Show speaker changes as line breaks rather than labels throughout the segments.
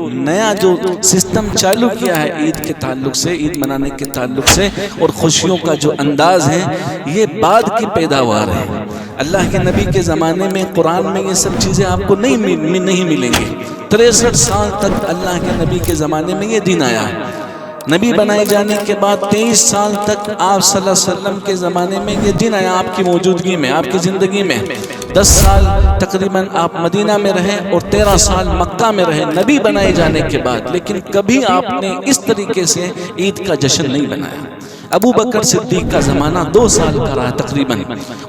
نیا جو سسٹم چالو کیا ہے عید کے تعلق سے، عید منانے کے تعلق سے، اور خوشیوں کا جو انداز ہے، یہ بعد کی پیداوار ہے۔ اللہ کے نبی کے زمانے میں قرآن میں یہ سب چیزیں آپ کو نہیں ملیں گی۔ 63 سال تک اللہ کے نبی کے زمانے میں یہ دین آیا ہے۔ نبی بنائے جانے کے بعد 23 سال تک آپ صلی اللہ علیہ وسلم کے زمانے میں یہ دین آیا، آپ کی موجودگی میں، آپ کی زندگی میں۔ 10 سال تقریباً آپ مدینہ میں رہے اور 13 سال مکہ میں رہے نبی بنائے جانے کے بعد، لیکن کبھی آپ نے اس طریقے سے عید کا جشن نہیں بنایا۔ ابو بکر صدیق کا زمانہ 2 سال کا رہا تقریباً،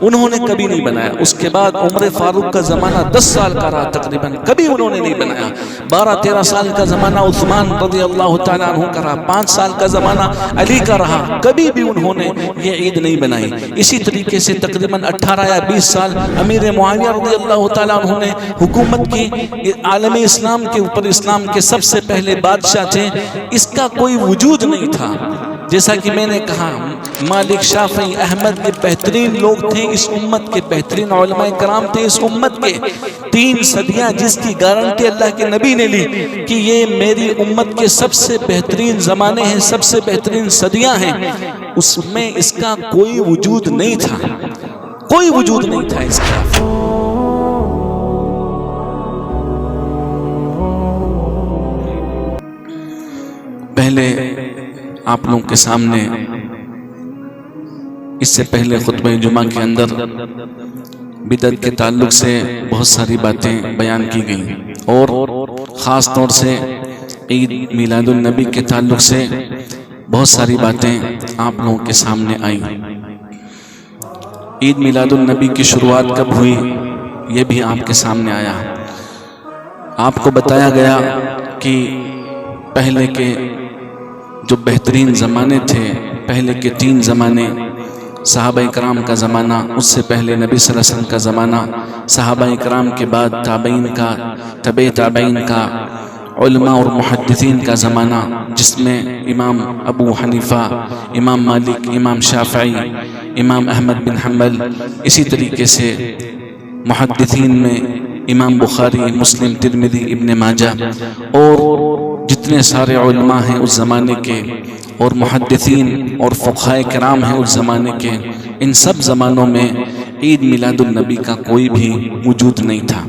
انہوں نے کبھی نہیں بنایا۔ اس کے بعد عمر فاروق کا زمانہ 10 سال کا رہا تقریباً، کبھی انہوں نے نہیں بنایا۔ 12-13 سال کا زمانہ عثمان رضی اللہ تعالیٰ عنہ کا رہا، 5 سال کا زمانہ علی کا رہا، کبھی بھی انہوں نے یہ عید نہیں بنائی۔ اسی طریقے سے تقریباً 18 یا 20 سال امیر معاویہ رضی اللہ تعالیٰ عنہ نے حکومت کی عالم اسلام کے اوپر، اسلام کے سب سے پہلے بادشاہ تھے، اس کا کوئی وجود نہیں تھا۔ جیسا کہ میں نے کہا، مالک، شافعی، احمد کے بہترین لوگ تھے اس امت کے، بہترین علماء کرام تھے اس امت کے۔ 3 صدیاں جس کی گارنٹی اللہ کے نبی نے لی کہ یہ میری امت کے سب سے بہترین زمانے ہیں، سب سے بہترین صدیاں ہیں، اس میں اس کا کوئی وجود نہیں تھا، کوئی وجود نہیں تھا اس کا۔ پہلے آپ لوگوں کے سامنے اس سے پہلے خطبہ جمعہ کے اندر بدعت کے تعلق سے بہت ساری باتیں بیان کی گئیں، اور خاص طور سے عید میلاد النبی کے تعلق سے بہت ساری باتیں آپ لوگوں کے سامنے آئیں۔ عید میلاد النبی کی شروعات کب ہوئی یہ بھی آپ کے سامنے آیا۔ آپ کو بتایا گیا کہ پہلے کے جو بہترین زمانے تھے، پہلے کے 3 زمانے، صحابہ اکرام کا زمانہ، اس سے پہلے نبی صلی اللہ علیہ وسلم کا زمانہ، صحابہ اکرام کے بعد تابعین کا، تبع تابعین کا، علماء اور محدثین کا زمانہ، جس میں امام ابو حنیفہ، امام مالک، امام شافعی، امام احمد بن حنبل، اسی طریقے سے محدثین میں امام بخاری، مسلم، ترمذی، ابن ماجہ، اور جتنے سارے علماء ہیں اس زمانے کے، اور محدثین اور فقہاء کرام ہیں اس زمانے کے، ان سب زمانوں میں عید میلاد النبی کا کوئی بھی وجود نہیں تھا۔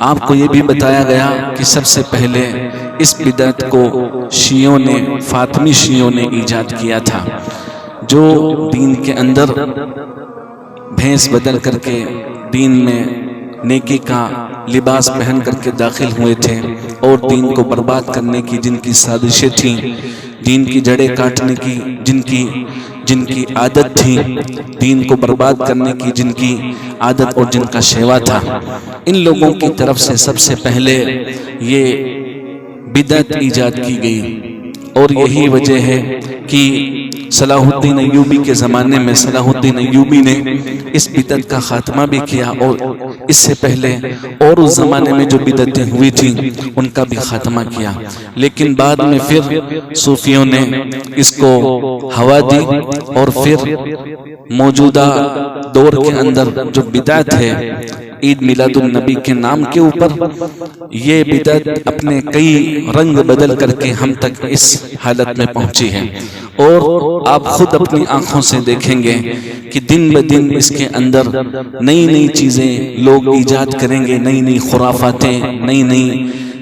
آپ کو یہ بھی بتایا گیا کہ سب سے پہلے اس بدعت کو شیعوں نے، فاطمی شیعوں نے ایجاد کیا تھا، جو دین کے اندر بھینس بدل کر کے دین میں نیکی کا لباس پہن کر کے داخل ہوئے تھے، اور دین کو برباد کرنے کی جن کی سازشیں تھیں، دین کی جڑیں کاٹنے کی جن کی عادت تھی، دین کو برباد کرنے کی جن کی عادت اور جن کا شیوا تھا، ان لوگوں کی طرف سے سب سے پہلے یہ بدعت ایجاد کی گئی۔ اور یہی وجہ ہے کہ صلاح الدین ایوبی کے زمانے میں صلاح الدین ایوبی نے اس بدعت کا خاتمہ بھی کیا، اور اس سے پہلے اور اس زمانے میں جو بدعتیں ہوئی تھیں ان کا بھی خاتمہ کیا، لیکن بعد میں پھر صوفیوں نے اس کو ہوا دی، اور پھر موجودہ دور کے اندر جو بدعت ہے عید میلاد النبی کے نام کے اوپر، یہ بدعت اپنے کئی رنگ بدل کر کے ہم تک اس حالت میں پہنچی ہے، اور آپ خود اپنی آنکھوں سے دیکھیں گے کہ دن بدن اس کے اندر نئی نئی چیزیں لوگ ایجاد کریں گے، نئی نئی خرافاتیں،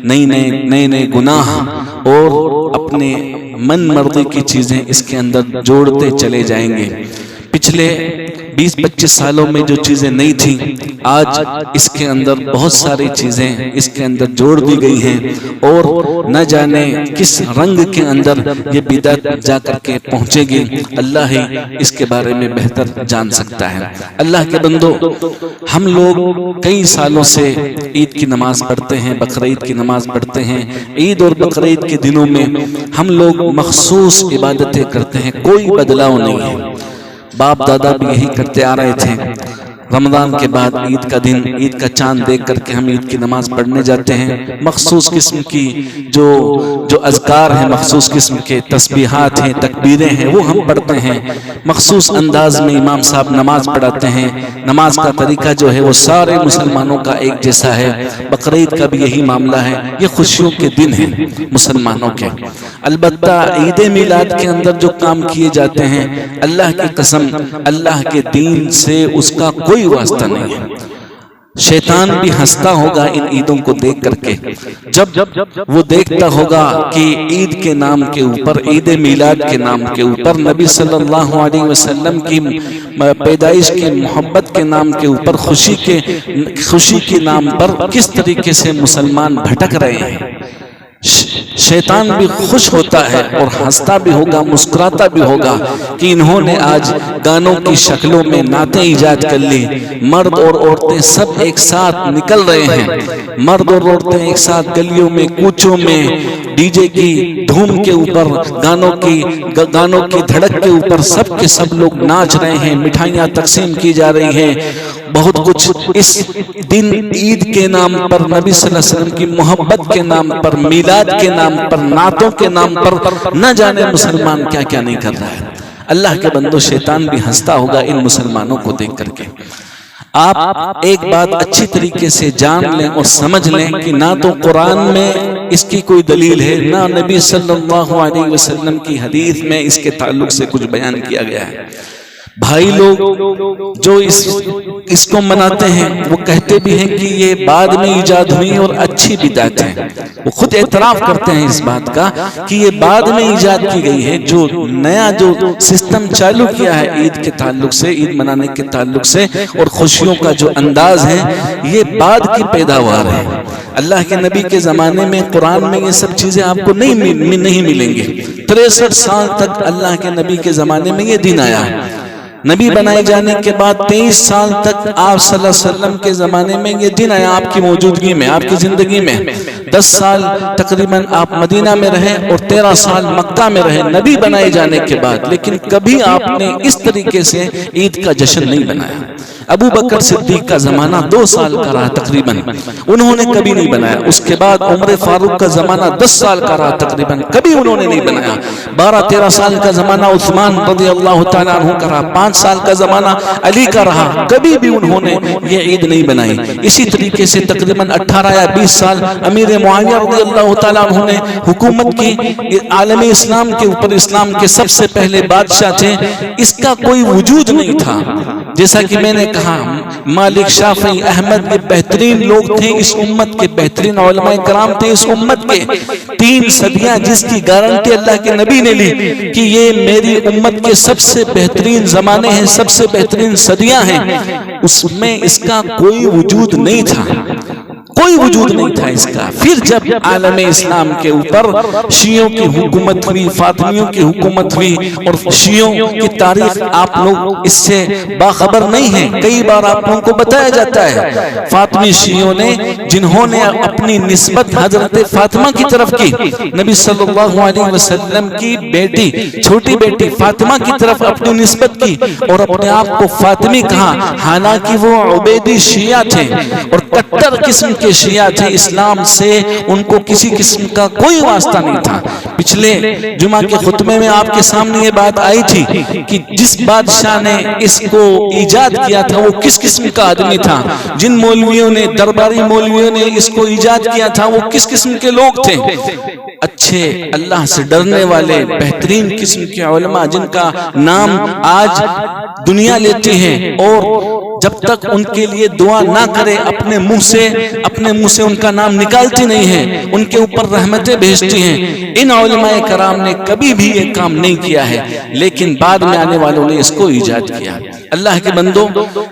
نئے گناہ، اور اپنے من مرضی کی چیزیں اس کے اندر جوڑتے چلے جائیں گے۔ پچھلے 20-25 سالوں میں جو چیزیں نہیں تھیں، آج اس کے اندر بہت ساری چیزیں اس کے اندر جوڑ دی گئی ہیں، اور نہ جانے کس رنگ کے اندر یہ بدعت جا کر کے پہنچے گی، اللہ ہی اس کے بارے میں بہتر جان سکتا ہے۔ اللہ کے بندو، ہم لوگ کئی سالوں سے عید کی نماز پڑھتے ہیں، بقرعید کی نماز پڑھتے ہیں۔ عید اور بقرعید کے دنوں میں ہم لوگ مخصوص عبادتیں کرتے ہیں، کوئی بدلاؤ نہیں ہے، باپ دادا بھی یہی کرتے آ رہے تھے۔ رمضان کے بعد عید کا دن، عید کا چاند دیکھ کر کے ہم عید کی نماز پڑھنے جاتے ہیں۔ مخصوص قسم کی جو اذکار ہیں، مخصوص قسم کے تسبیحات ہیں، تکبیریں ہیں، وہ ہم پڑھتے ہیں۔ مخصوص انداز میں امام صاحب نماز پڑھاتے ہیں۔ نماز کا طریقہ جو ہے وہ سارے مسلمانوں کا ایک جیسا ہے۔ بقرعید کا بھی یہی معاملہ ہے۔ یہ خوشیوں کے دن ہیں مسلمانوں کے۔ البتہ عید میلاد کے اندر جو کام کیے جاتے ہیں، اللہ کی قسم اللہ کے دین سے اس کا کوئی واسطہ نہیں ہے۔ شیطان بھی ہنستا ہوگا ان عیدوں کو دیکھ کر کے، جب وہ دیکھتا ہوگا کہ عید کے نام کے اوپر، عید میلاد کے نام کے اوپر، نبی صلی اللہ علیہ وسلم کی پیدائش کی محبت کے نام کے اوپر، خوشی کے نام پر کس طریقے سے مسلمان بھٹک رہے ہیں۔ شیطان بھی خوش ہوتا ہے اور ہنستا بھی ہوگا، مسکراتا بھی ہوگا کہ انہوں نے آج گانوں کی شکلوں میں نعتیں ایجاد کر لی۔ مرد اور عورتیں سب ایک ساتھ نکل رہے ہیں، مرد اور عورتیں ایک ساتھ گلیوں میں، کوچوں میں، ڈی جے کی دھوم کے اوپر، گانوں کی دھڑک کے اوپر سب کے سب لوگ ناچ رہے ہیں، مٹھائیاں تقسیم کی جا رہی ہیں۔ بہت کچھ اس دن عید کے نام پر، نبی صلی اللہ علیہ وسلم کی محبت کے نام پر، میلاد کے نام پر، نعتوں کے نام پر، نہ جانے مسلمان کیا کیا نہیں کر رہا ہے۔ اللہ کے بندو، شیطان بھی ہنستا ہوگا ان مسلمانوں کو دیکھ کر کے۔ آپ ایک بات اچھی طریقے سے جان لیں اور سمجھ لیں کہ نہ تو قرآن میں اس کی کوئی دلیل ہے، نہ نبی صلی اللہ علیہ وسلم کی حدیث میں اس کے تعلق سے کچھ بیان کیا گیا ہے۔ بھائی لوگ جو اس کو مناتے ہیں وہ کہتے بھی ہیں کہ یہ بعد میں ایجاد ہوئی اور اچھی بدعت ہے۔ وہ خود اعتراف کرتے ہیں اس بات کا کہ یہ بعد میں ایجاد کی گئی ہے۔ جو نیا جو سسٹم چالو کیا ہے عید کے تعلق سے، عید منانے کے تعلق سے، اور خوشیوں کا جو انداز ہے، یہ بعد کی پیداوار ہے۔ اللہ کے نبی کے زمانے میں قرآن میں یہ سب چیزیں آپ کو نہیں ملیں گی۔ 63 سال تک اللہ کے نبی کے زمانے میں یہ دن آیا ہے۔ نبی بنائے جانے کے بعد 23 سال تک آپ صلی اللہ علیہ وسلم کے زمانے میں یہ دن آیا، آپ کی موجودگی میں، آپ کی زندگی میں۔ 10 سال تقریباً آپ مدینہ میں رہے اور 13 سال مکہ میں رہے نبی بنائے جانے کے بعد، لیکن کبھی آپ نے اس طریقے سے عید کا جشن نہیں بنایا۔ ابو بکر صدیق کا زمانہ 2 سال کا رہا تقریباً، انہوں نے کبھی نہیں بنایا۔ اس کے بعد عمر فاروق کا زمانہ 10 سال کا رہا تقریباً، کبھی انہوں نے نہیں بنایا۔ 12-13 سال کا زمانہ عثمان رضی اللہ تعالیٰ عنہ کا رہا، 5 سال کا زمانہ علی کا رہا، کبھی بھی انہوں نے یہ عید نہیں بنائی۔ اسی طریقے سے تقریباً 18 یا 20 سال امیر معاویہ رضی اللہ تعالیٰ عنہ نے حکومت کی عالم اسلام کے اوپر، اسلام کے سب سے پہلے بادشاہ تھے، اس کا کوئی وجود نہیں تھا۔ جیسا کہ میں نے کہا، مالک، شافعی، احمد یہ بہترین لوگ تھے اس امت کے، بہترین علماء کرام تھے اس امت کے۔ 3 صدیاں جس کی گارنٹی اللہ کے نبی نے لی کہ یہ میری امت کے سب سے بہترین زمانے ہیں، سب سے بہترین صدیاں ہیں، اس میں اس کا کوئی وجود نہیں تھا، کوئی وجود نہیں تھا اس کا۔ پھر جب عالم اسلام کے اوپر شیعوں کی حکومت ہوئی، فاطمیوں کی حکومت ہوئی، اور شیعوں کی تاریخ آپ لوگ اس سے باخبر نہیں ہیں، کئی بار آپ لوگوں کو بتایا جاتا ہے۔ فاطمی شیعوں نے، جنہوں نے اپنی نسبت حضرت فاطمہ کی طرف کی، نبی صلی اللہ علیہ وسلم کی بیٹی، چھوٹی بیٹی فاطمہ کی طرف اپنی نسبت کی اور اپنے آپ کو فاطمی کہا، حالانکہ وہ عبیدی شیعہ تھے اور کٹر قسم کے شیعہ تھے، اسلام سے ان کو کسی قسم کا کوئی واسطہ نہیں تھا۔ پچھلے جمعہ کے خطبے میں آپ کے سامنے یہ بات آئی تھی کہ جس بادشاہ نے اس کو ایجاد کیا تھا وہ کس قسم کا آدمی تھا، جن مولویوں نے، درباری مولویوں نے اس کو ایجاد کیا تھا وہ کس قسم کے لوگ تھے۔ اچھے، اللہ سے ڈرنے والے، بہترین قسم کے علماء جن کا نام آج دنیا لیتی ہے، اور جب تک ان کے لیے دعا نہ کرے اپنے منہ سے ان کا نام نکالتی نہیں ہے، ان کے اوپر رحمتیں بھیجتی ہیں۔ ان علماء کرام نے کبھی بھی یہ کام نہیں کیا ہے، لیکن بعد میں آنے والوں نے اس کو ایجاد کیا۔ اللہ کے بندوں،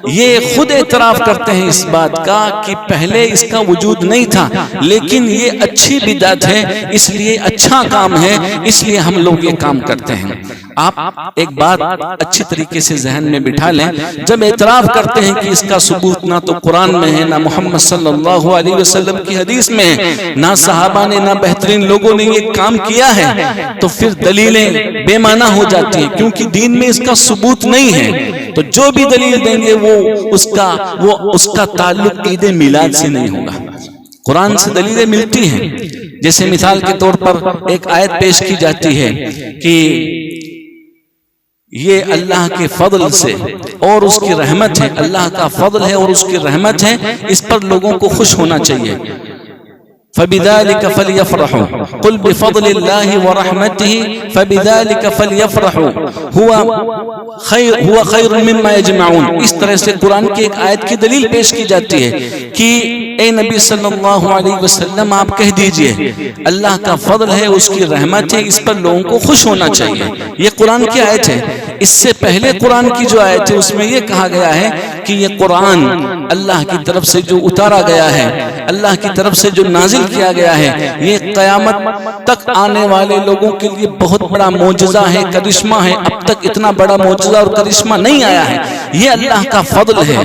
یہ خود اعتراف کرتے ہیں اس بات کا کہ پہلے اس کا وجود نہیں تھا، لیکن یہ اچھی بدعت ہے، اس لیے اچھا کام ہے، اس لیے ہم لوگ یہ کام کرتے ہیں۔ آپ ایک بات اچھی طریقے سے ذہن میں بٹھا لیں، جب اعتراف کرتے ہیں کہ اس کا ثبوت نہ تو قرآن میں ہے، نہ محمد صلی اللہ علیہ وسلم کی حدیث میں ہے، نہ صحابہ نے، نہ بہترین لوگوں نے یہ کام کیا ہے، تو پھر دلیلیں بے معنی ہو جاتی ہیں، کیونکہ دین میں اس کا ثبوت نہیں ہے۔ تو جو بھی دلیل دیں گے وہ اس کا تعلق عید میلاد سے نہیں ہوگا۔ قرآن سے دلیلیں ملتی ہیں، جیسے مثال کے طور پر ایک آیت پیش کی جاتی ہے کہ یہ اللہ کے فضل سے اور اس کی رحمت ہے، اللہ کا فضل ہے اور اس کی رحمت ہے، اس پر لوگوں کو خوش ہونا چاہیے۔ فَبِذَلِكَ فَلْيَفْرَحُوا قُلْ بِفَضْلِ اللَّهِ وَرَحْمَتِهِ فَبِذَلِكَ فَلْيَفْرَحُوا هُوَ خَيْرٌ مِّمَّا يَجْمَعُونَ۔ اس طرح سے قرآن کی ایک آیت کی دلیل پیش کی جاتی ہے کہ اے نبی صلی اللہ علیہ وسلم آپ کہہ دیجئے اللہ کا فضل ہے، اس کی رحمت ہے، اس پر لوگوں کو خوش ہونا چاہیے۔ یہ قرآن کی آیت ہے۔ اس سے پہلے قرآن کی جو آیت ہے اس میں یہ کہا گیا ہے کہ یہ قرآن اللہ کی طرف سے جو اتارا گیا ہے، اللہ کی طرف سے جو نازل کیا گیا ہے، یہ قیامت تک آنے والے لوگوں کے لیے بہت بڑا معجزہ ہے، کرشمہ ہے۔ اب تک اتنا بڑا معجزہ اور کرشمہ نہیں آیا ہے۔ یہ اللہ کا فضل ہے،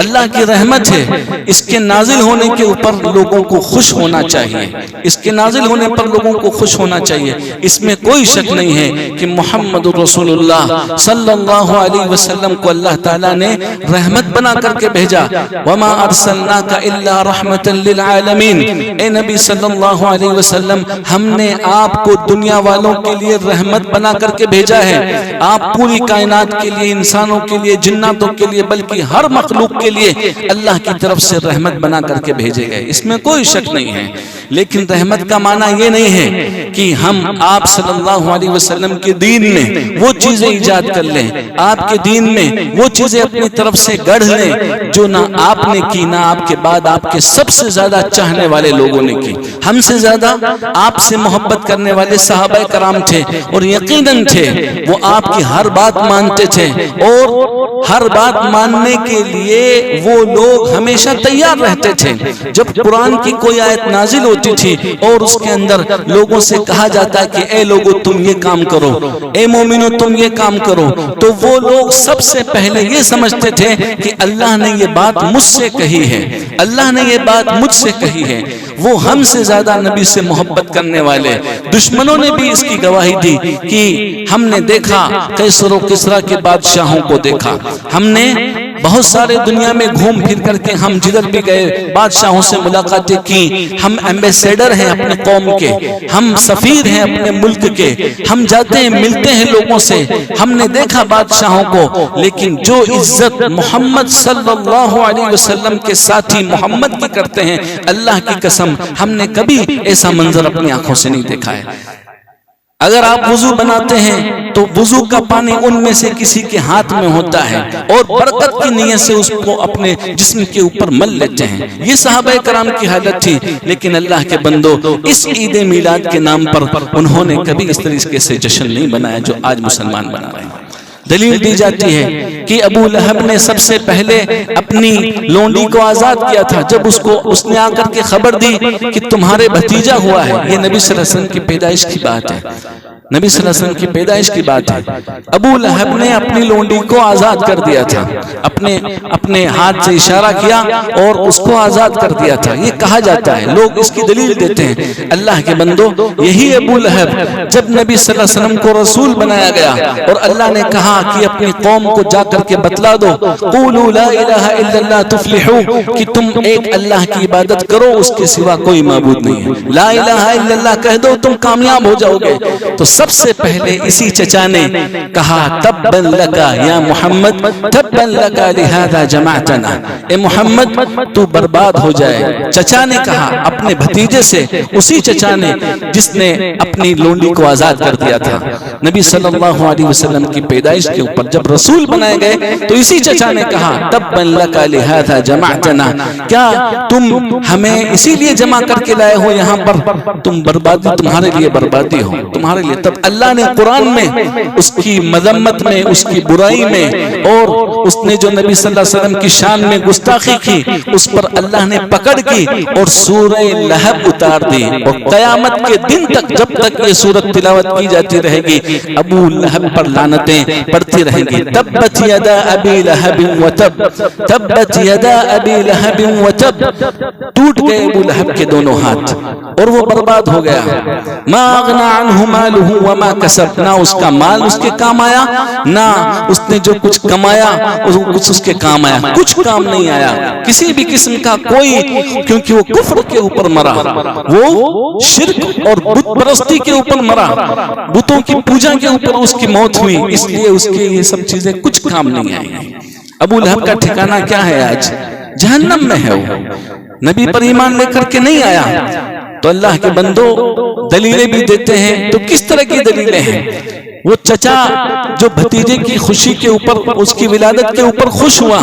اللہ کی رحمت ہے۔ اس کے نازل ہونے کے اوپر لوگوں کو خوش ہونا چاہیے، اس کے نازل ہونے پر لوگوں کو خوش ہونا چاہیے۔ اس میں کوئی شک نہیں ہے کہ محمد رسول اللہ صلی اللہ علیہ وسلم کو اللہ تعالیٰ نے رحمت بنا کر کے بھیجا۔ وما ارسلناک الا رحمتا للعالمین، اے نبی صلی اللہ علیہ وسلم ہم نے آپ کو دنیا والوں کے لیے رحمت بنا کر کے بھیجا ہے۔ آپ پوری کائنات کے لیے، انسانوں کے لیے، جناتوں کے لیے، بلکہ ہر مخلوق کے لیے اللہ کی طرف سے رحمت بنا کر کے بھیجے گئے، اس میں کوئی شک نہیں ہے۔ لیکن رحمت کا معنی یہ نہیں ہے کہ ہم آپ صلی اللہ علیہ وسلم کے دین میں وہ چیزیں ایجاد کر لیں، آپ کے دین میں وہ چیزیں اپنی طرف سے گڑھ لیں جو نہ آپ نے کی، نہ آپ کے بعد آپ کے سب سے زیادہ چاہنے والے لوگوں نے کی۔ ہم سے زیادہ آپ سے محبت کرنے والے صحابہ کرام تھے، اور یقیناً تھے وہ آپ کی ہر بات مانتے تھے، اور ہر بات ماننے کے لیے وہ لوگ ہمیشہ تیار رہتے تھے۔ جب قرآن کی کوئی آیت نازل ہوتی تھی اور اس کے اندر لوگوں سے کہا جاتا ہے کہ اے لوگو تم یہ کام کرو، اے مومنو تم یہ کام کرو، تو وہ لوگ سب سے پہلے یہ سمجھتے تھے کہ اللہ نے یہ بات مجھ سے کہی ہے، اللہ نے یہ بات مجھ سے کہی ہے۔ وہ ہم سے زیادہ نبی سے محبت کرنے والے دشمنوں نے بھی اس کی گواہی دی کہ ہم نے دیکھا قیصر و کسریٰ کے بادشاہوں کو دیکھا، ہم نے بہت سارے دنیا میں گھوم پھر کر کے ہم جدھر بھی گئے بادشاہوں سے ملاقاتیں کی، ہم ایمبیسیڈر ہیں اپنے قوم کے، ہم سفیر ہیں اپنے ملک کے، ہم جاتے ہیں ملتے ہیں لوگوں سے، ہم نے دیکھا بادشاہوں کو، لیکن جو عزت محمد صلی اللہ علیہ وسلم کے ساتھی محمد کی کرتے ہیں، اللہ کی قسم ہم نے کبھی ایسا منظر اپنی آنکھوں سے نہیں دیکھا ہے۔ اگر آپ وضو بناتے ہیں تو وضو کا پانی ان میں سے کسی کے ہاتھ میں ہوتا ہے اور برکت کی نیت سے اس کو اپنے جسم کے اوپر مل لیتے ہیں۔ یہ صحابہ کرام کی حالت تھی، لیکن اللہ کے بندو اس عید میلاد کے نام پر انہوں نے کبھی اس طریقے سے جشن نہیں بنایا جو آج مسلمان بنا رہے ہیں۔ دلیل دی جاتی ہے کہ ابو لہب نے سب سے پہلے اپنی لونڈی کو آزاد کیا تھا جب اس نے آ کر کے خبر دی کہ تمہارے بھتیجا ہوا ہے۔ یہ نبی صلی اللہ علیہ وسلم کی پیدائش کی بات ہے، نبی صلی اللہ علیہ وسلم کی پیدائش کی بات ہے۔ ابو لہب نے اپنی لونڈی کو آزاد کر دیا تھا، اپنے ہاتھ سے اشارہ کیا اور اس کو آزاد کر دیا تھا۔ یہ کہا جاتا ہے، لوگ اس کی دلیل دیتے ہیں۔ اللہ کے بندو یہی ابو لہب جب نبی صلی اللہ علیہ وسلم کو رسول بنایا گیا اور اللہ نے کہا کہ اپنی قوم کو جا کر کے بتلا دو قولوا لا الہ الا اللہ تفلحوا، کہ تم ایک اللہ کی عبادت کرو، اس کے سوا کوئی معبود نہیں ہے، لا الہ الا اللہ کہہ دو تم کامیاب ہو جاؤ گے۔ تو سب سے پہلے اسی چچا نے کہا تبا لکا یا محمد تبا لکا لہذا جمعتنا، اے محمد تو برباد ہو جائے۔ چچا نے کہا اپنے بھتیجے سے، اسی چچا نے جس نے اپنی لونڈی کو آزاد کر دیا تھا۔ نبی صلی اللہ علیہ وسلم کی پیدائش کے اوپر جب رسول بنائے گئے تو اسی چچا نے کہا تبا لکا لہذا جمعتنا، کیا تم ہمیں اسی لیے جمع کر کے لائے ہو یہاں پر؟ تم بربادی، تمہارے لیے بربادی ہو، تمہارے لیے۔ تب اللہ نے قرآن میں اس کی مذمت میں، اس کی برائی میں، اور اس نے جو نبی صلی اللہ علیہ وسلم کی شان میں گستاخی کی اس پر اللہ نے پکڑ کی اور سورہ لہب اتار دی، اور قیامت کے دن تک جب تک یہ سورت تلاوت کی جاتی رہے گی ابو لہب پر لعنتیں پڑتی رہیں گی۔ تبت یدا ابی لہب وتب، تبت یدا ابی لہب وتب، ٹوٹ گئے ابو لہب کے دونوں ہاتھ اور وہ برباد ہو گیا۔ ما اغنى عنہ مالہ وما کسب، نہ اس کا مال اس کے کام آیا، نہ اس نے جو کچھ کمایا کچھ اس کے کام آیا، کچھ کام نہیں آیا کسی بھی قسم کا کوئی، کیونکہ وہ کفر کے اوپر مرا، وہ شرک اور بت پرستی کے اوپر مرا، بتوں کی پوجا کے اوپر اس کی موت ہوئی، اس لیے اس کے یہ سب چیزیں کچھ کام نہیں آئی۔ ابو لہب کا ٹھکانہ کیا ہے؟ آج جہنم میں ہے۔ وہ نبی پر ایمان لے کر کے نہیں آیا۔ تو اللہ کے بندو دلیلیں بھی دیتے ہیں، تو کس طرح کی دلیلیں ہیں؟ وہ چچا جو بھتیجے کی خوشی کے اوپر، اس کی ولادت کے اوپر خوش ہوا،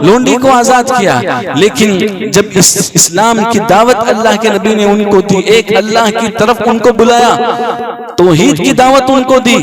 لونڈی کو آزاد کیا، لیکن جب اسلام کی دعوت اللہ کے نبی نے ان کو دی، ایک اللہ کی طرف ان کو بلایا، توحید کی دعوت ان کو دی،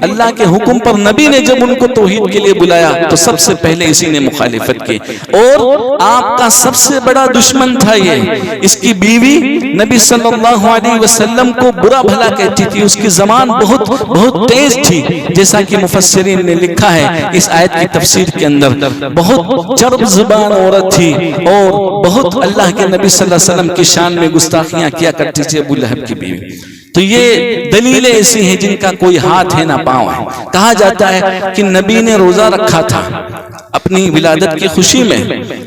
اللہ کے حکم پر نبی نے جب ان کو توحید کے لیے بلایا تو سب سے پہلے اسی نے مخالفت کی، اور آپ کا سب سے بڑا دشمن تھا یہ۔ اس کی بیوی نبی صلی اللہ علیہ وسلم کو برا بھلا کہتی تھی، اس کی زبان بہت تیز تھی، جیسا کہ مفسرین نے لکھا ہے اس آیت کی تفسیر کے اندر، بہت چرب زبان عورت تھی، اور بہت اللہ کے نبی صلی اللہ علیہ وسلم کی شان میں گستاخیاں کیا کرتی تھی ابو لہب کی بیوی۔ تو یہ دلیلیں ایسی ہیں جن کا کوئی ہاتھ ہے نہ پاؤں ہے۔ کہا جاتا ہے کہ نبی نے روزہ رکھا تھا اپنی ولادت کی خوشی میں،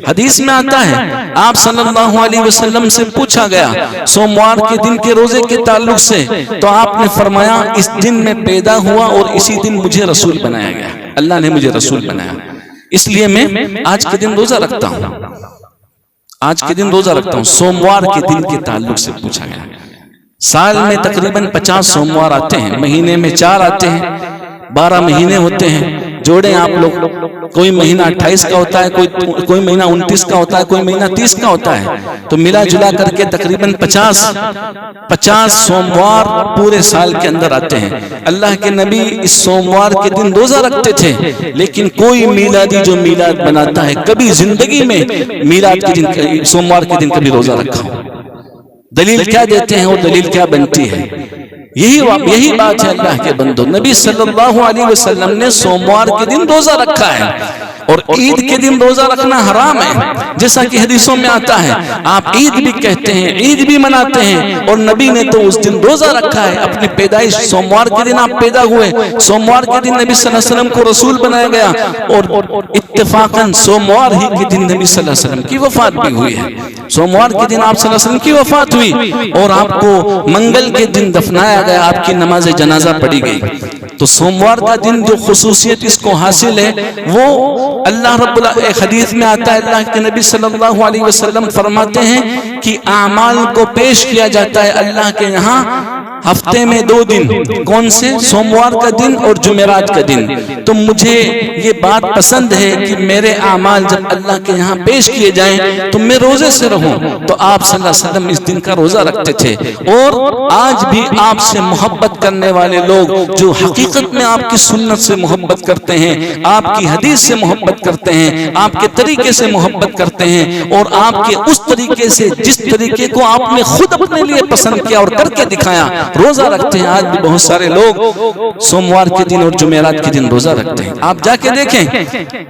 حدیث میں آتا ہے آپ صلی اللہ علیہ وسلم سے پوچھا گیا سوموار کے دن کے روزے کے تعلق سے، تو آپ نے فرمایا اس دن میں پیدا ہوا اور اسی دن مجھے رسول بنایا گیا، اللہ نے مجھے رسول بنایا، اس لیے میں آج کے دن روزہ رکھتا ہوں، آج کے دن روزہ رکھتا ہوں۔ سوموار کے دن کے تعلق سے پوچھا گیا۔ سال میں تقریباً 50 سوموار آتے ہیں، مہینے میں 4 آتے ہیں، 12 مہینے ہوتے ہیں، جوڑیں آپ لوگ، کوئی مہینہ 28 کا ہوتا ہے، کوئی مہینہ 29 کا ہوتا ہے، کوئی مہینہ 30 کا ہوتا ہے، تو ملا جلا کر کے تقریباً 50 سوموار پورے سال کے اندر آتے ہیں۔ اللہ کے نبی اس سوموار کے دن روزہ رکھتے تھے، لیکن کوئی میلادی جو میلاد بناتا ہے کبھی زندگی میں میلاد کے دن، سوموار کے دن کبھی روزہ رکھا ہو، دلیل کیا دیتے ہیں اور دلیل کیا بنتی ہے؟ یہی بات ہے اللہ کے بندو، نبی صلی اللہ علیہ وسلم نے سوموار کے دن روزہ رکھا ہے، اور عید کے دن روزہ رکھنا حرام ہے، جیسا کہ حدیثوں میں آتا ہے، آپ عید بھی کہتے ہیں، عید بھی مناتے ہیں، اور نبی نے تو اس دن روزہ رکھا ہے، اپنی پیدائش سوموار کے دن آپ پیدا ہوئے، سوموار کے دن نبی صلی اللہ علیہ وسلم کو رسول بنایا گیا، اور اتفاقاً سوموار ہی کے دن نبی صلی اللہ علیہ وسلم کی وفات بھی ہوئی ہے، سوموار کے دن آپ صلی اللہ علیہ وسلم کی وفات ہوئی، اور آپ کو منگل کے دن دفنایا گیا، آپ کی نماز جنازہ پڑھی گئی۔ تو سوموار کا دن جو خصوصیت اس کو حاصل ہے، وہ اللہ رب ایک حدیث میں آتا ہے، اللہ کے نبی صلی اللہ علیہ وسلم فرماتے ہیں کہ اعمال کو پیش کیا جاتا ہے اللہ کے یہاں ہفتے میں 2 دن، کون سے؟ سوموار کا دن اور جمعرات کا دن۔ تو مجھے یہ بات پسند ہے کہ میرے اعمال جب اللہ کے یہاں پیش کیے جائیں تو میں روزے سے رہوں، تو آپ صلی اللہ علیہ وسلم اس دن کا روزہ رکھتے تھے۔ اور آج بھی آپ سے محبت کرنے والے لوگ جو حقیقت میں آپ کی سنت سے محبت کرتے ہیں، آپ کی حدیث سے محبت کرتے ہیں، آپ کے طریقے سے محبت کرتے ہیں، اور آپ کے اس طریقے سے جس طریقے کو آپ نے خود اپنے لیے پسند کیا اور کر کے دکھایا، روزہ رکھتے ہیں۔ آج بھی بہت سارے لوگ سوموار کے دن اور جمعرات کے دن روزہ رکھتے ہیں۔ آپ جا کے دیکھیں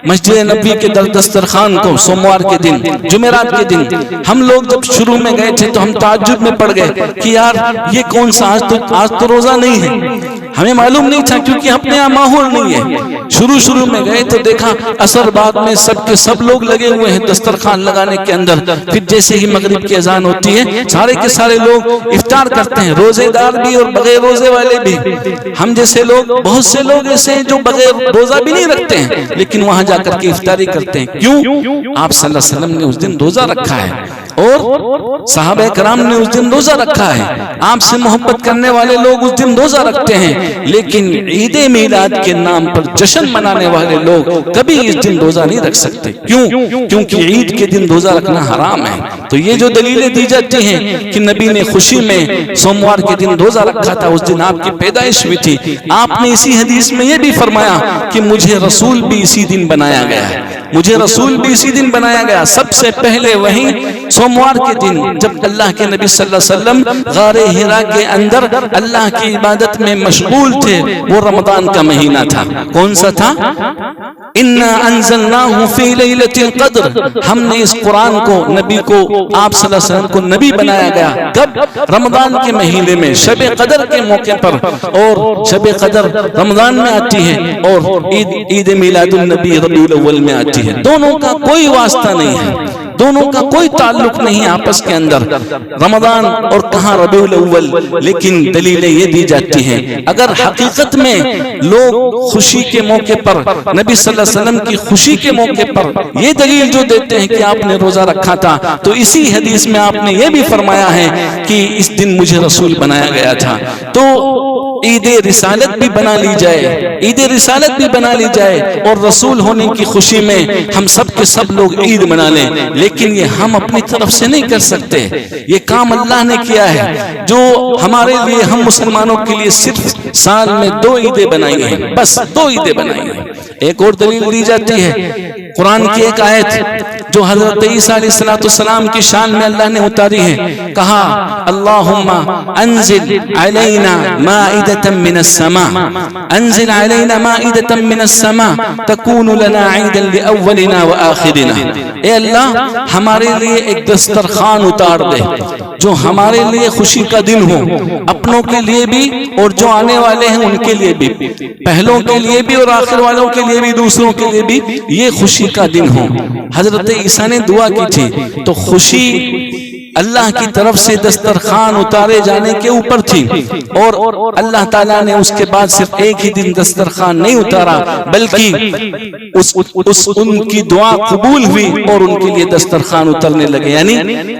مسجد نبوی کے دسترخوان کو، سوموار کے دن، جمعرات کے دن، ہم لوگ جب شروع میں گئے تھے تو ہم تعجب میں پڑ گئے کہ یار یہ کون سا، آج تو روزہ نہیں ہے، ہمیں معلوم نہیں تھا کیونکہ اپنے یہاں ماحول نہیں ہے۔ شروع میں گئے تو دیکھا عصر بعد میں سب کے سب لوگ لگے ہوئے ہیں دسترخوان لگانے کے اندر، پھر جیسے ہی مغرب کی اذان ہوتی ہے سارے کے سارے لوگ افطار کرتے ہیں، روزے دار بھی اور بغیر روزے والے بھی۔ ہم جیسے لوگ، بہت سے لوگ ایسے ہیں جو بغیر روزہ بھی نہیں رکھتے ہیں لیکن وہاں جا کر کے افطاری کرتے ہیں۔ کیوں؟ آپ صلی اللہ علیہ وسلم نے اس دن روزہ رکھا ہے، اور صحابہ کرام نے اس دن روزہ رکھا ہے۔ آپ سے محبت کرنے والے لوگ اس دن روزہ رکھتے ہیں، لیکن عید میلاد کے نام پر جشن منانے والے لوگ کبھی اس دن روزہ نہیں رکھ سکتے۔ کیوں؟ کیونکہ عید کے دن روزہ رکھنا حرام ہے۔ تو یہ جو دلیلیں دی جاتی ہیں کہ نبی نے خوشی میں سوموار کے دن روزہ رکھا تھا، اس دن آپ کی پیدائش ہوئی تھی، آپ نے اسی حدیث میں یہ بھی فرمایا کہ مجھے رسول بھی اسی دن بنایا گیا ہے، مجھے رسول بھی اسی دن بنایا گیا۔ سب سے پہلے وہی سوموار کے دن جب اللہ کے نبی صلی اللہ علیہ وسلم غار حرا کے اندر اللہ کی عبادت میں مشغول تھے، وہ رمضان کا مہینہ تھا۔ کون سا تھا؟ انا انزلناہ فی لیلۃ القدر، ہم نے اس قرآن کو، نبی کو، آپ صلی اللہ علیہ وسلم کو نبی بنایا گیا کب؟ رمضان کے مہینے میں، شب قدر کے موقع پر، اور شب قدر رمضان میں آتی ہے اور عید میلاد النبی ربیع الاول میں آتی ہے، دونوں کا کوئی واسطہ نہیں ہے، دونوں کا کوئی تعلق نہیں آپس کے اندر، رمضان اور کہاں ربیع الاول، لیکن دلیلیں یہ دی جاتی ہیں اگر حقیقت میں لوگ خوشی کے موقع پر، نبی صلی اللہ علیہ وسلم کی خوشی کے موقع پر یہ دلیل جو دیتے ہیں کہ آپ نے روزہ رکھا تھا، تو اسی حدیث میں آپ نے یہ بھی فرمایا ہے کہ اس دن مجھے رسول بنایا گیا تھا، تو عید رسالت بھی بنا لی جائے، عید رسالت بھی بنا لی جائے، اور رسول ہونے کی خوشی میں ہم سب کے سب لوگ عید منا لیں، لیکن یہ ہم اپنی طرف سے نہیں کر سکتے، یہ کام اللہ نے کیا ہے، جو ہمارے لیے، ہم مسلمانوں کے لیے صرف سال میں 2 عیدیں بنائی ہیں، بس 2 عیدیں بنائی ہیں۔ ایک اور دلیل دی جاتی ہے، قرآن کی ایک آیت جو حضرت عیسیٰ علیہ السلام کی شان میں اللہ نے اتاری ہے، کہا اللہم انزل علینا مائدۃ من السماء، انزل علینا مائدۃ من السماء تکون لنا عیدا لاولنا وآخرنا، اے اللہ ہمارے لیے ایک دسترخوان اتار دے جو ہمارے لیے خوشی کا دن ہو، اپنوں کے لیے بھی اور جو آنے والے ہیں ان کے لیے بھی، پہلوں کے لیے بھی اور آخر والوں کے لیے بھی، دوسروں کے لیے بھی یہ خوشی کا دن ہو۔ حضرت عیسیٰ نے دعا کی تھی، تو خوشی اللہ کی طرف سے دسترخوان اتارے جانے کے اوپر تھی، اور اللہ تعالیٰ نے اس کے بعد صرف ایک ہی دن دسترخوان نہیں اتارا، بلکہ ان کی دعا قبول ہوئی اور ان کے لیے دسترخوان اترنے لگے، یعنی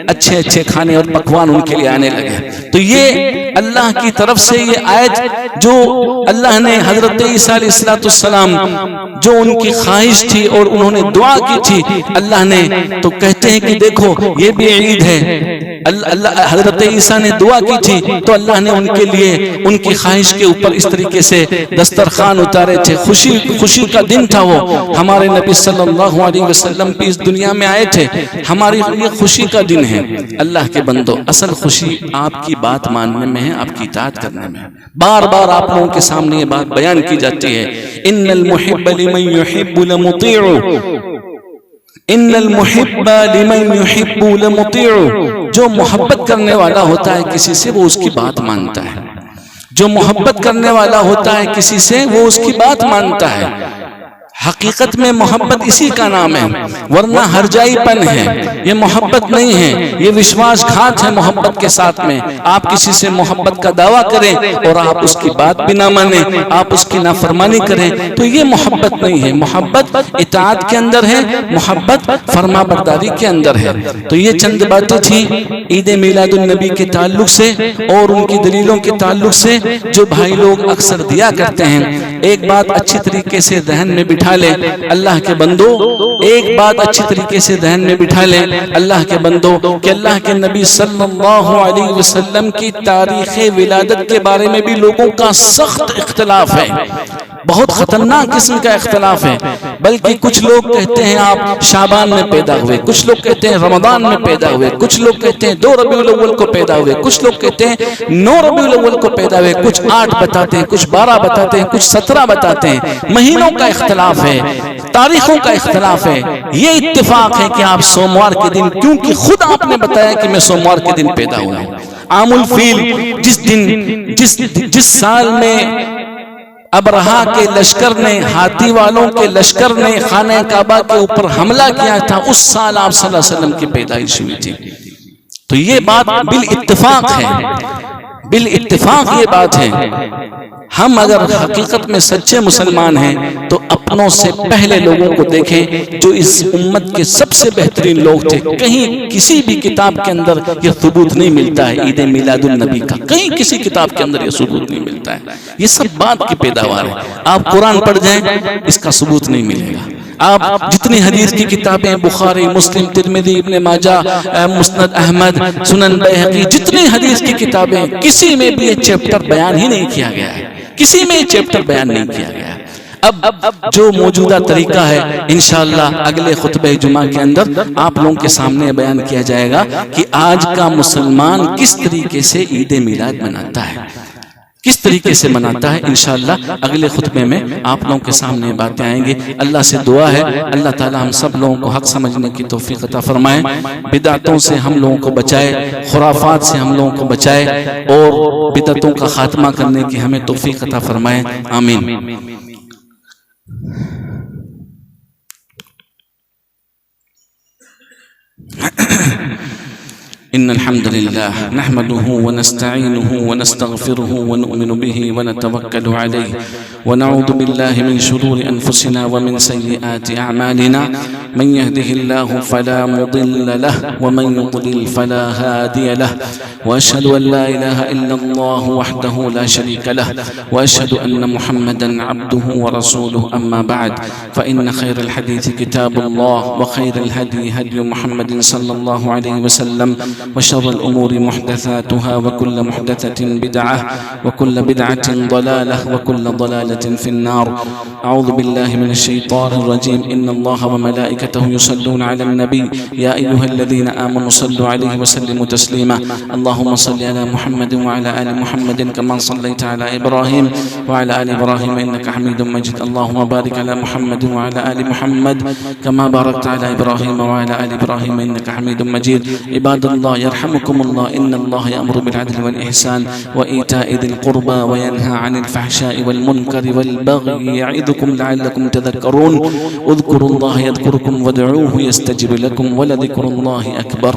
اچھے اچھے کھانے اور پکوان ان کے لیے آنے لگے۔ تو یہ اللہ کی طرف سے یہ آیت جو اللہ نے حضرت عیسیٰ علیہ السلام جو ان کی خواہش تھی اور انہوں نے دعا کی تھی، اللہ نے تو کہتے ہیں کہ دیکھو یہ بھی عید ہے، حضرت عیسیٰ نے دعا کی تھی تو اللہ نے ان کے لیے ان کی خواہش کے اوپر اس طریقے سے دسترخوان اتارے تھے، خوشی کا دن تھا وہ، ہمارے نبی صلی اللہ علیہ وسلم بھی اس دنیا میں آئے تھے، ہماری لیے خوشی کا دن ہے۔ اللہ کے بندو، اصل خوشی آپ کی بات ماننے میں ہے، آپ کی اطاعت کرنے میں ہے۔ بار بار آپ لوگوں کے سامنے یہ بات بیان کی جاتی ہے، ان المحب لمن يحب لمطیع، ان المحب لمن يحب لمطیع، جو محبت کرنے والا ہوتا ہے کسی سے وہ اس کی بات مانتا ہے، جو محبت کرنے والا ہوتا ہے کسی سے وہ اس کی بات مانتا ہے۔ حقیقت میں محبت اسی کا نام ہے، ورنہ ہرجائی پن ہے، یہ محبت نہیں ہے، یہ وشواس گھات ہے محبت کے ساتھ میں۔ آپ کسی سے محبت کا دعویٰ کریں اور آپ اس کی بات بھی نہ مانیں، آپ اس کی نافرمانی کریں، تو یہ محبت نہیں ہے۔ محبت اطاعت کے اندر ہے، محبت فرما برداری کے اندر ہے۔ تو یہ چند باتیں تھیں عید میلاد النبی کے تعلق سے اور ان کی دلیلوں کے تعلق سے جو بھائی لوگ اکثر دیا کرتے ہیں۔ ایک بات اچھی طریقے سے ذہن میں بٹھا لے اللہ کے بندو، ایک بات اچھی طریقے سے ذہن میں بٹھا لے اللہ کے بندو کہ اللہ کے نبی صلی اللہ علیہ وسلم کی تاریخ ولادت کے بارے میں بھی لوگوں کا سخت اختلاف ہے، بہت خطرناک قسم کا اختلاف ہے۔ بلکہ کچھ لوگ کہتے ہیں آپ شعبان میں پیدا ہوئے، کچھ لوگ کہتے ہیں رمضان میں پیدا ہوئے، کچھ لوگ کہتے ہیں 2 ربیع الاول کو پیدا ہوئے، کچھ لوگ کہتے ہیں 9 ربیع الاول کو پیدا ہوئے، کچھ 8 بتاتے ہیں، کچھ 12 بتاتے ہیں، کچھ 17 بتاتے ہیں۔ مہینوں کا اختلاف ہے، تاریخوں کا اختلاف ہے۔ یہ اتفاق ہے کہ آپ سوموار کے دن، کیونکہ خود آپ نے بتایا کہ میں سوموار کے دن پیدا ہوا ہوں۔ عام الفیل جس سال میں ابرہا کے لشکر نے، ہاتھی والوں کے لشکر نے خانہ کعبہ کے اوپر حملہ کیا تھا، اس سال آپ صلی اللہ علیہ وسلم کی پیدائش ہوئی تھی۔ تو یہ بات بالاتفاق ہے، بالاتفاق یہ بات ہے۔ ہم اگر حقیقت میں سچے مسلمان ہیں تو اپنوں سے پہلے لوگوں کو دیکھیں جو اس امت کے سب سے بہترین لوگ تھے۔ کہیں کسی بھی کتاب کے اندر یہ ثبوت نہیں ملتا ہے عید میلاد النبی کا، کہیں کسی کتاب کے اندر یہ ثبوت نہیں ملتا ہے۔ یہ سب بات کی پیداوار ہے۔ آپ قرآن پڑھ جائیں اس کا ثبوت نہیں ملے گا۔ آپ جتنی حدیث کی کتابیں، بخاری، مسلم، ترمذی، ابن ماجہ، مسند احمد، سنن بیہقی، جتنی حدیث کی کتابیں، کسی میں بھی یہ چیپٹر بیان ہی نہیں کیا گیا ہے، کسی میں یہ چیپٹر بیان نہیں کیا گیا ہے۔ اب جو موجودہ طریقہ ہے انشاءاللہ اگلے خطبہ جمعہ کے اندر آپ لوگوں کے سامنے بیان کیا جائے گا کہ آج کا مسلمان کس طریقے سے عید میلاد مناتا ہے، کس طریقے سے مناتا ہے، انشاءاللہ اگلے خطبے میں آپ لوگوں کے سامنے باتیں آئیں گے۔ اللہ سے دعا ہے اللہ تعالی ہم سب لوگوں کو حق سمجھنے کی توفیق عطا فرمائے، بدعتوں سے ہم لوگوں کو بچائے، خرافات سے ہم لوگوں کو بچائے، اور بدعتوں کا خاتمہ کرنے کی ہمیں توفیق عطا فرمائے، آمین۔ إن الحمد لله نحمده ونستعينه ونستغفره ونؤمن به ونتوكل عليه ونعوذ بالله من شرور أنفسنا ومن سيئات أعمالنا، من يهده الله فلا مضل له ومن يضلل فلا هادي له، وأشهد أن لا إله إلا الله وحده لا شريك له، وأشهد أن محمدا عبده ورسوله، أما بعد فإن خير الحديث كتاب الله، وخير الهدي هدي محمد صلى الله عليه وسلم، وشر الأمور محدثاتها، وكل محدثة بدعة، وكل بدعة ضلالة، وكل ضلالة في النار. أعوذ بالله من الشيطان الرجيم. إن الله وملائكته يصلون على النبي يا أيها الذين آمنوا صلوا عليه وسلموا تسليما. اللهم صل على محمد وعلى آل محمد كما صليت على إبراهيم وعلى آل إبراهيم إنك حميد مجيد. اللهم بارك على محمد وعلى آل محمد كما باركت على إبراهيم وعلى آل إبراهيم إنك حميد مجيد. عباد الله يرحمكم الله، إن الله يأمر بالعدل والإحسان وإيتاء ذي القربى وينهى عن الفحشاء والمنكر والبغي يعظكم لعلكم تذكرون. اذكروا الله يذكركم وادعوه يستجب لكم ولذكر الله أكبر.